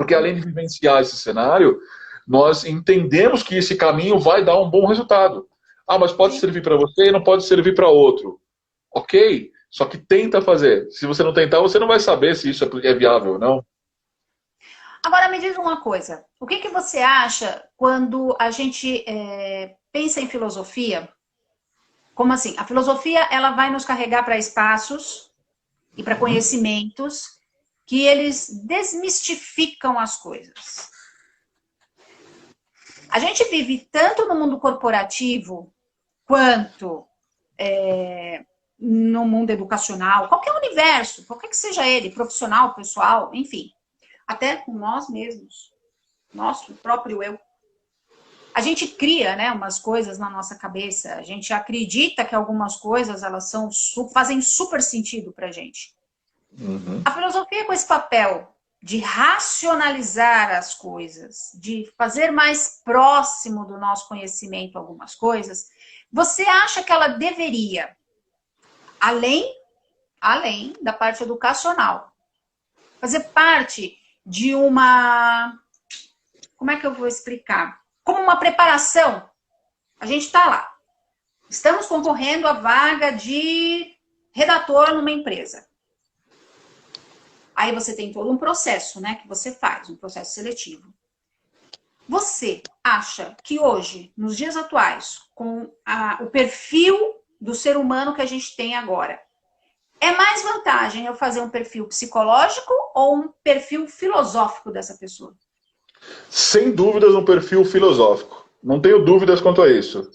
Porque além de vivenciar esse cenário, nós entendemos que esse caminho vai dar um bom resultado. Ah, mas pode servir para você e não pode servir para outro. Ok, só que tenta fazer. Se você não tentar, você não vai saber se isso é viável ou não. Agora me diz uma coisa, o que você acha quando a gente pensa em filosofia? Como assim? A filosofia ela vai nos carregar para espaços e para conhecimentos que eles desmistificam as coisas. A gente vive tanto no mundo corporativo quanto no mundo educacional, qualquer universo, qualquer que seja ele, profissional, pessoal, enfim. Até com nós mesmos, nosso próprio eu. A gente cria, né, umas coisas na nossa cabeça, a gente acredita que algumas coisas elas fazem super sentido pra gente. A filosofia com esse papel de racionalizar as coisas, de fazer mais próximo do nosso conhecimento algumas coisas, você acha que ela deveria, além da parte educacional, fazer parte de uma... Como é que eu vou explicar? Como uma preparação. A gente está lá. Estamos concorrendo à vaga de redator numa empresa. Aí você tem todo um processo, né, que você faz, um processo seletivo. Você acha que hoje, nos dias atuais, com o perfil do ser humano que a gente tem agora, é mais vantagem eu fazer um perfil psicológico ou um perfil filosófico dessa pessoa? Sem dúvidas, um perfil filosófico. Não tenho dúvidas quanto a isso.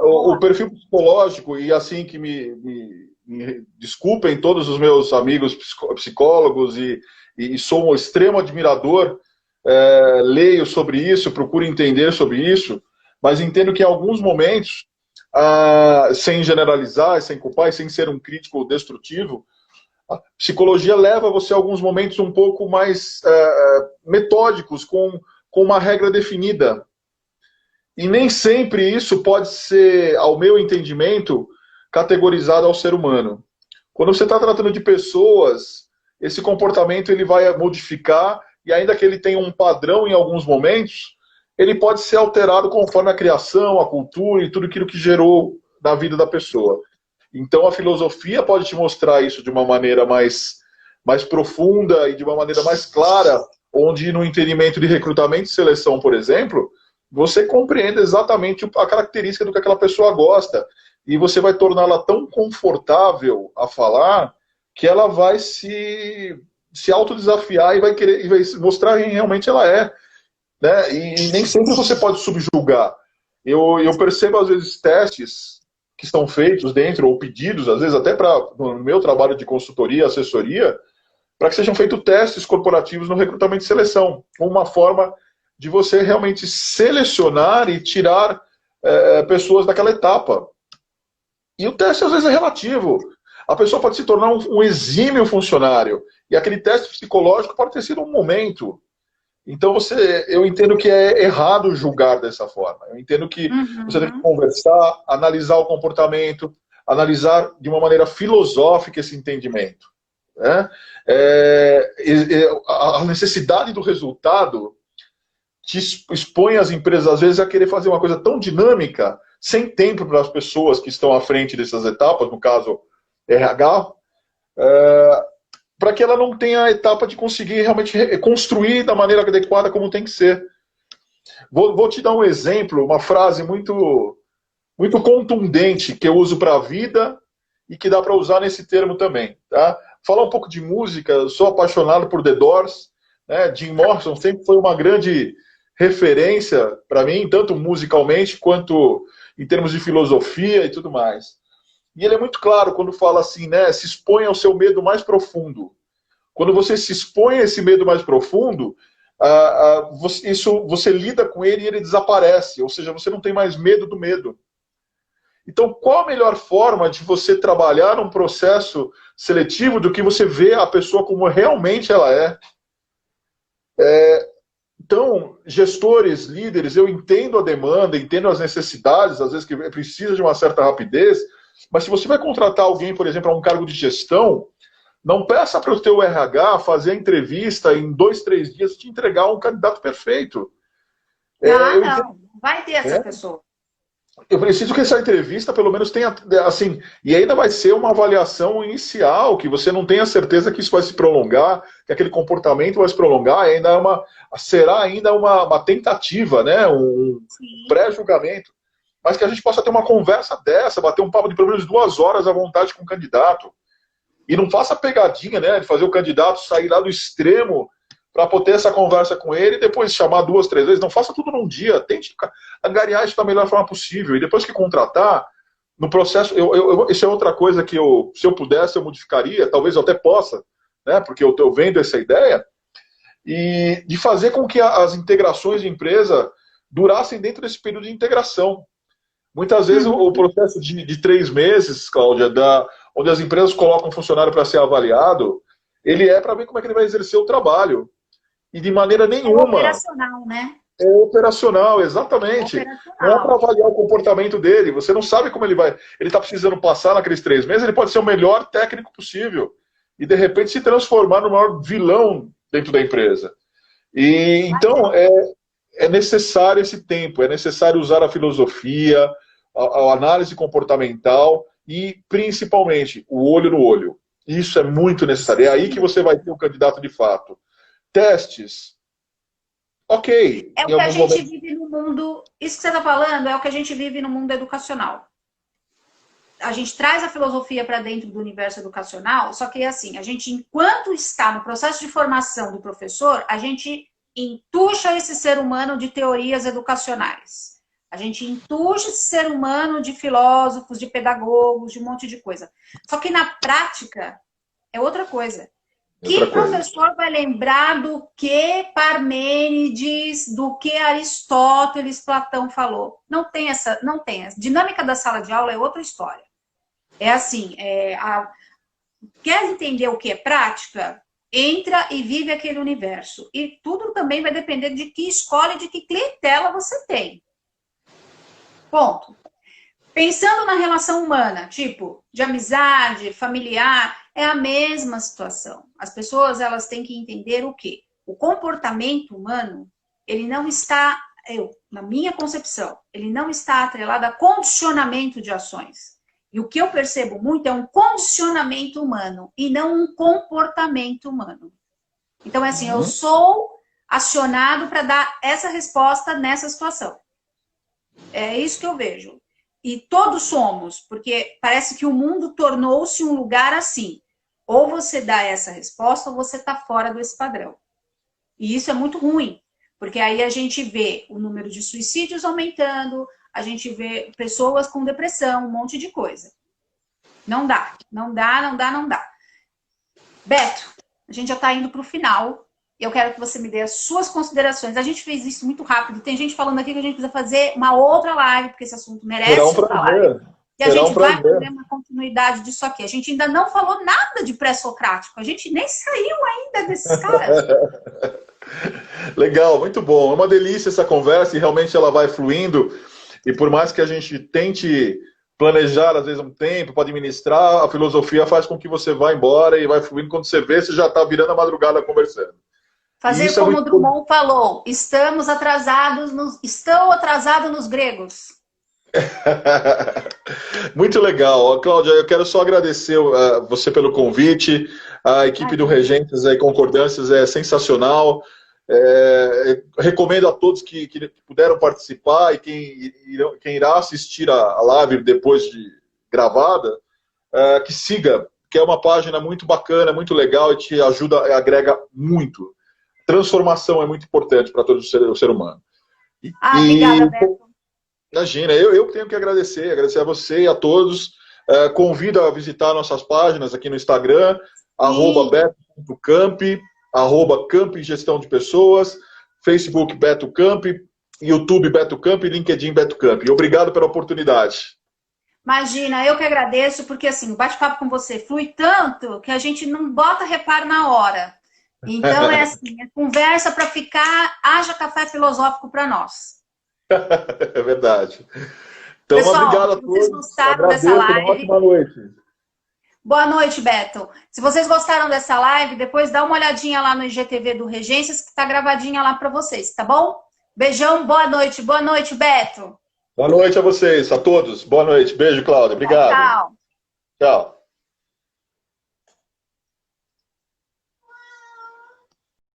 O perfil psicológico, e assim que me desculpem todos os meus amigos psicólogos, e sou um extremo admirador, leio sobre isso, procuro entender sobre isso, mas entendo que em alguns momentos, sem generalizar, sem culpar e sem ser um crítico destrutivo, a psicologia leva você a alguns momentos um pouco mais metódicos, com uma regra definida. E nem sempre isso pode ser, ao meu entendimento, categorizado ao ser humano. Quando você está tratando de pessoas, esse comportamento ele vai modificar, e ainda que ele tenha um padrão em alguns momentos, ele pode ser alterado conforme a criação, a cultura e tudo aquilo que gerou na vida da pessoa. Então a filosofia pode te mostrar isso de uma maneira mais profunda e de uma maneira mais clara, onde no entendimento de recrutamento e seleção, por exemplo, você compreende exatamente a característica do que aquela pessoa gosta. E você vai torná-la tão confortável a falar que ela vai se autodesafiar e vai querer, e vai mostrar quem realmente ela é. Né? E nem sempre você pode subjugar. Eu percebo, às vezes, testes que estão feitos dentro, ou pedidos, às vezes até no meu trabalho de consultoria, assessoria, para que sejam feitos testes corporativos no recrutamento e seleção. Uma forma de você realmente selecionar e tirar pessoas daquela etapa. E o teste, às vezes, é relativo. A pessoa pode se tornar um exímio funcionário. E aquele teste psicológico pode ter sido um momento. Então, eu entendo que é errado julgar dessa forma. Eu entendo que você tem que conversar, analisar o comportamento, analisar de uma maneira filosófica esse entendimento. Né? A necessidade do resultado te expõe as empresas, às vezes, a querer fazer uma coisa tão dinâmica, sem tempo para as pessoas que estão à frente dessas etapas, no caso, RH, para que ela não tenha a etapa de conseguir realmente construir da maneira adequada como tem que ser. Vou te dar um exemplo, uma frase muito contundente que eu uso para a vida e que dá para usar nesse termo também. Tá? Falar um pouco de música, eu sou apaixonado por The Doors, né? Jim Morrison sempre foi uma grande referência para mim, tanto musicalmente quanto em termos de filosofia e tudo mais. E ele é muito claro quando fala assim, né? Se expõe ao seu medo mais profundo. Quando você se expõe a esse medo mais profundo, você lida com ele e ele desaparece. Ou seja, você não tem mais medo do medo. Então, qual a melhor forma de você trabalhar num processo seletivo do que você ver a pessoa como realmente ela é? Então, gestores, líderes, eu entendo a demanda, entendo as necessidades, às vezes que precisa de uma certa rapidez, mas se você vai contratar alguém, por exemplo, a um cargo de gestão, Não peça para o teu RH fazer a entrevista em 2, 3 dias e te entregar um candidato perfeito. Não vai ter essa é, pessoa. eu preciso que essa entrevista pelo menos tenha, assim, e ainda vai ser uma avaliação inicial, que você não tenha certeza que isso vai se prolongar, que aquele comportamento vai se prolongar, será ainda uma tentativa, né? Um pré-julgamento. Mas que a gente possa ter uma conversa dessa, bater um papo de pelo menos 2 horas à vontade com o candidato. E não faça pegadinha, né? De fazer o candidato sair lá do extremo para poder essa conversa com ele e depois chamar 2, 3 vezes. Não faça tudo num dia. Tente angariar isso da melhor forma possível. E depois que contratar, no processo... Isso é outra coisa que se eu pudesse, eu modificaria. Talvez eu até possa, né? Porque eu estou vendo essa ideia. E de fazer com que as integrações de empresa durassem dentro desse período de integração. Muitas vezes o processo de 3 meses, Cláudia, onde as empresas colocam um funcionário para ser avaliado, ele é para ver como é que ele vai exercer o trabalho. E de maneira nenhuma... É operacional, né? É operacional, exatamente. Não é para avaliar o comportamento dele. Você não sabe como ele vai... Ele está precisando passar naqueles 3 meses, ele pode ser o melhor técnico possível. E, de repente, se transformar no maior vilão dentro da empresa. E, então, é necessário esse tempo, é necessário usar a filosofia, a análise comportamental e, principalmente, o olho no olho. Isso é muito necessário. É aí que você vai ter o candidato de fato. Testes. Ok. É o que a gente vive no mundo... Isso que você está falando é o que a gente vive no mundo educacional. A gente traz a filosofia para dentro do universo educacional, só que, assim, a gente, enquanto está no processo de formação do professor, a gente entuxa esse ser humano de teorias educacionais. A gente entuxa esse ser humano de filósofos, de pedagogos, de um monte de coisa. Só que na prática é outra coisa. Que professor vai lembrar do que Parmênides, do que Aristóteles, Platão falou? Não tem essa. Dinâmica da sala de aula é outra história. É assim, quer entender o que é prática? Entra e vive aquele universo. E tudo também vai depender de que escola e de que clientela você tem. Ponto. Pensando na relação humana, tipo, de amizade, familiar, é a mesma situação. As pessoas, elas têm que entender o quê? O comportamento humano, ele não está, na minha concepção, ele não está atrelado a condicionamento de ações. E o que eu percebo muito é um condicionamento humano e não um comportamento humano. Então, é assim, eu sou acionado para dar essa resposta nessa situação. É isso que eu vejo. E todos somos, porque parece que o mundo tornou-se um lugar assim. Ou você dá essa resposta ou você está fora desse padrão. E isso é muito ruim, porque aí a gente vê o número de suicídios aumentando, a gente vê pessoas com depressão, um monte de coisa. Não dá, não dá, não dá, não dá. Beto, a gente já está indo para o final. Eu quero que você me dê as suas considerações. A gente fez isso muito rápido. Tem gente falando aqui que a gente precisa fazer uma outra live, porque esse assunto merece outra live. E a gente vai fazer uma continuidade disso aqui. A gente ainda não falou nada de pré-socrático. A gente nem saiu ainda desses caras. Legal, muito bom. É uma delícia essa conversa e realmente ela vai fluindo. E por mais que a gente tente planejar, às vezes, um tempo para administrar, a filosofia faz com que você vá embora e vai fluindo. Quando você vê, você já está virando a madrugada conversando. Fazer como o Drummond falou, estão atrasados nos gregos. Muito legal. Cláudia, eu quero só agradecer você pelo convite. A equipe do Regentes Concordâncias é sensacional. Recomendo a todos que puderam participar e quem irá assistir a live depois de gravada, que siga, que é uma página muito bacana, muito legal e te ajuda, agrega muito. Transformação é muito importante para todo o ser humano. Obrigada, Beto. Imagina, eu tenho que agradecer a você e a todos. Convido a visitar nossas páginas aqui no Instagram, @beto.camp, @camp Gestão de Pessoas, Facebook Beto Camp, YouTube Beto Camp e LinkedIn Beto Camp. Obrigado pela oportunidade. Imagina, eu que agradeço, porque assim, o bate-papo com você flui tanto que a gente não bota reparo na hora. Então é assim, é conversa para ficar, haja café filosófico para nós. É verdade. Então, pessoal, obrigado a todos. Vocês gostaram dessa live? Uma ótima noite. Boa noite, Beto. Se vocês gostaram dessa live, depois dá uma olhadinha lá no IGTV do Regências, que tá gravadinha lá para vocês, tá bom? Beijão, boa noite. Boa noite, Beto. Boa noite a vocês, a todos. Boa noite. Beijo, Cláudia. Obrigado. Tchau. Tchau.